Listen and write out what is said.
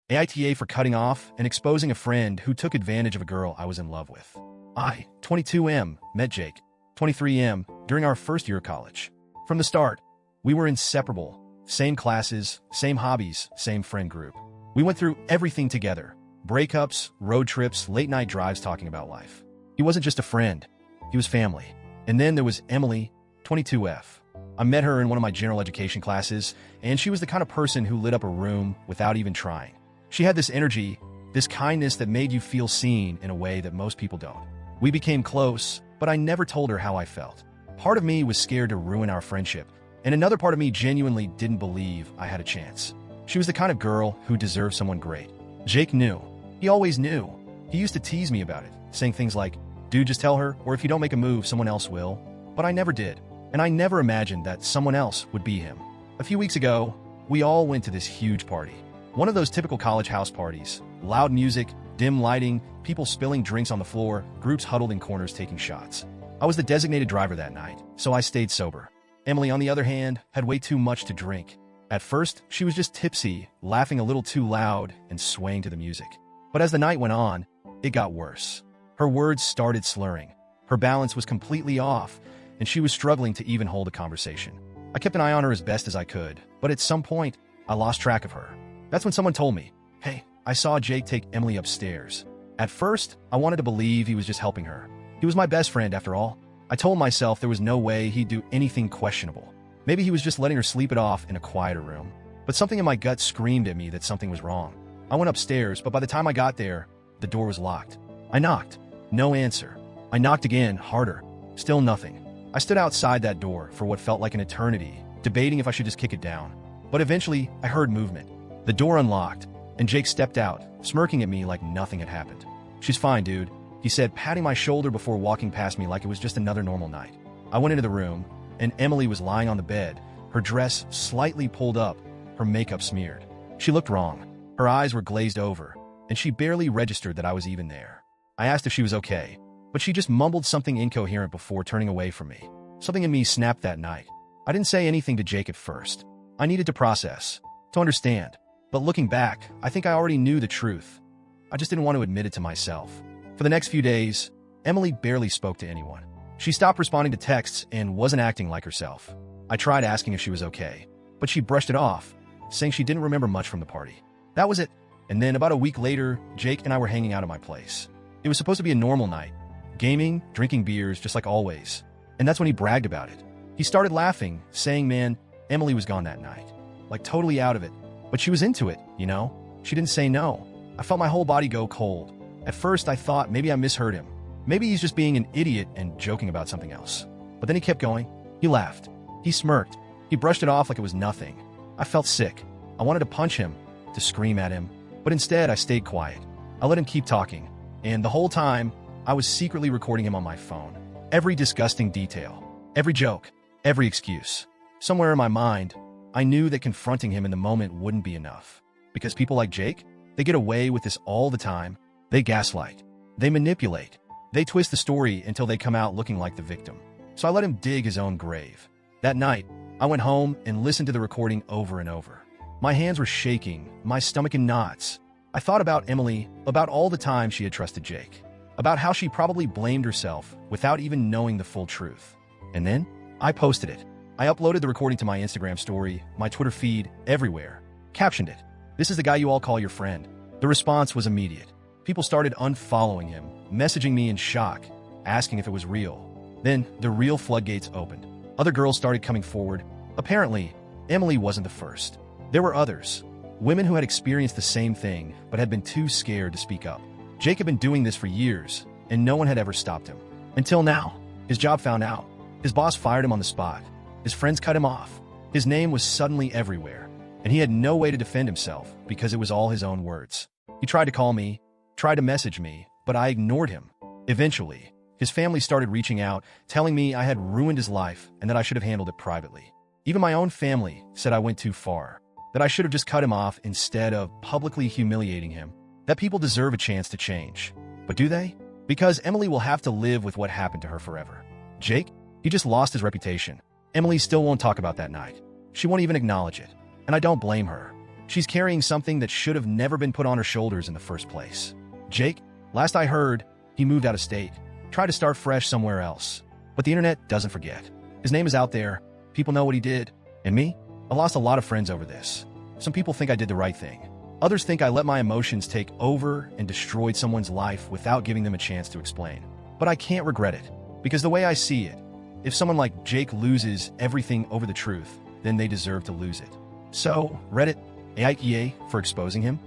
AITA for cutting off and exposing a friend who took advantage of a girl I was in love with. I, 22M, met Jake, 23M, during our first year of college. From the start, we were inseparable. Same classes, same hobbies, same friend group. We went through everything together. Breakups, road trips, late-night drives talking about life. He wasn't just a friend. He was family. And then there was Emily, 22F. I met her in one of my general education classes, and she was the kind of person who lit up a room without even trying. She had this energy, this kindness that made you feel seen in a way that most people don't. We became close, but I never told her how I felt. Part of me was scared to ruin our friendship, and another part of me genuinely didn't believe I had a chance. She was the kind of girl who deserved someone great. Jake knew. He always knew. He used to tease me about it, saying things like, "Dude, just tell her, or if you don't make a move, someone else will." But I never did, and I never imagined that someone else would be him. A few weeks ago, we all went to this huge party. One of those typical college house parties. Loud music, dim lighting, people spilling drinks on the floor, groups huddled in corners taking shots. I was the designated driver that night, so I stayed sober. Emily, on the other hand, had way too much to drink. At first, she was just tipsy, laughing a little too loud and swaying to the music. But as the night went on, it got worse. Her words started slurring. Her balance was completely off, and she was struggling to even hold a conversation. I kept an eye on her as best as I could, but at some point, I lost track of her. That's when someone told me, "Hey, I saw Jake take Emily upstairs." At first, I wanted to believe he was just helping her. He was my best friend, after all. I told myself there was no way he'd do anything questionable. Maybe he was just letting her sleep it off in a quieter room. But something in my gut screamed at me that something was wrong. I went upstairs, but by the time I got there, the door was locked. I knocked. No answer. I knocked again, harder. Still nothing. I stood outside that door for what felt like an eternity, debating if I should just kick it down. But eventually, I heard movement. The door unlocked, and Jake stepped out, smirking at me like nothing had happened. "She's fine, dude," he said, patting my shoulder before walking past me like it was just another normal night. I went into the room, and Emily was lying on the bed, her dress slightly pulled up, her makeup smeared. She looked wrong. Her eyes were glazed over, and she barely registered that I was even there. I asked if she was okay, but she just mumbled something incoherent before turning away from me. Something in me snapped that night. I didn't say anything to Jake at first. I needed to process, to understand. But looking back, I think I already knew the truth. I just didn't want to admit it to myself. For the next few days, Emily barely spoke to anyone. She stopped responding to texts and wasn't acting like herself. I tried asking if she was okay, but she brushed it off, saying she didn't remember much from the party. That was it. And then about a week later, Jake and I were hanging out at my place. It was supposed to be a normal night. Gaming, drinking beers, just like always. And that's when he bragged about it. He started laughing, saying, "Man, Emily was gone that night. Like totally out of it. But she was into it, you know? She didn't say no." I felt my whole body go cold. At first, I thought maybe I misheard him. Maybe he's just being an idiot and joking about something else. But then he kept going. He laughed. He smirked. He brushed it off like it was nothing. I felt sick. I wanted to punch him, to scream at him. But instead, I stayed quiet. I let him keep talking. And the whole time, I was secretly recording him on my phone. Every disgusting detail. Every joke. Every excuse. Somewhere in my mind, I knew that confronting him in the moment wouldn't be enough. Because people like Jake, they get away with this all the time. They gaslight. They manipulate. They twist the story until they come out looking like the victim. So I let him dig his own grave. That night, I went home and listened to the recording over and over. My hands were shaking, my stomach in knots. I thought about Emily, about all the time she had trusted Jake, about how she probably blamed herself without even knowing the full truth. And then, I posted it. I uploaded the recording to my Instagram story, my Twitter feed, everywhere. Captioned it, "This is the guy you all call your friend." The response was immediate. People started unfollowing him, messaging me in shock, asking if it was real. Then, the real floodgates opened. Other girls started coming forward. Apparently, Emily wasn't the first. There were others. Women who had experienced the same thing, but had been too scared to speak up. Jake had been doing this for years, and no one had ever stopped him. Until now. His job found out. His boss fired him on the spot. His friends cut him off. His name was suddenly everywhere, and he had no way to defend himself because it was all his own words. He tried to call me, tried to message me, but I ignored him. Eventually, his family started reaching out, telling me I had ruined his life and that I should have handled it privately. Even my own family said I went too far, that I should have just cut him off instead of publicly humiliating him, that people deserve a chance to change. But do they? Because Emily will have to live with what happened to her forever. Jake? He just lost his reputation. Emily still won't talk about that night. She won't even acknowledge it. And I don't blame her. She's carrying something that should have never been put on her shoulders in the first place. Jake, last I heard, he moved out of state, tried to start fresh somewhere else. But the internet doesn't forget. His name is out there, people know what he did. And me? I lost a lot of friends over this. Some people think I did the right thing. Others think I let my emotions take over and destroyed someone's life without giving them a chance to explain. But I can't regret it, because the way I see it, if someone like Jake loses everything over the truth, then they deserve to lose it. So, Reddit, AITA for exposing him?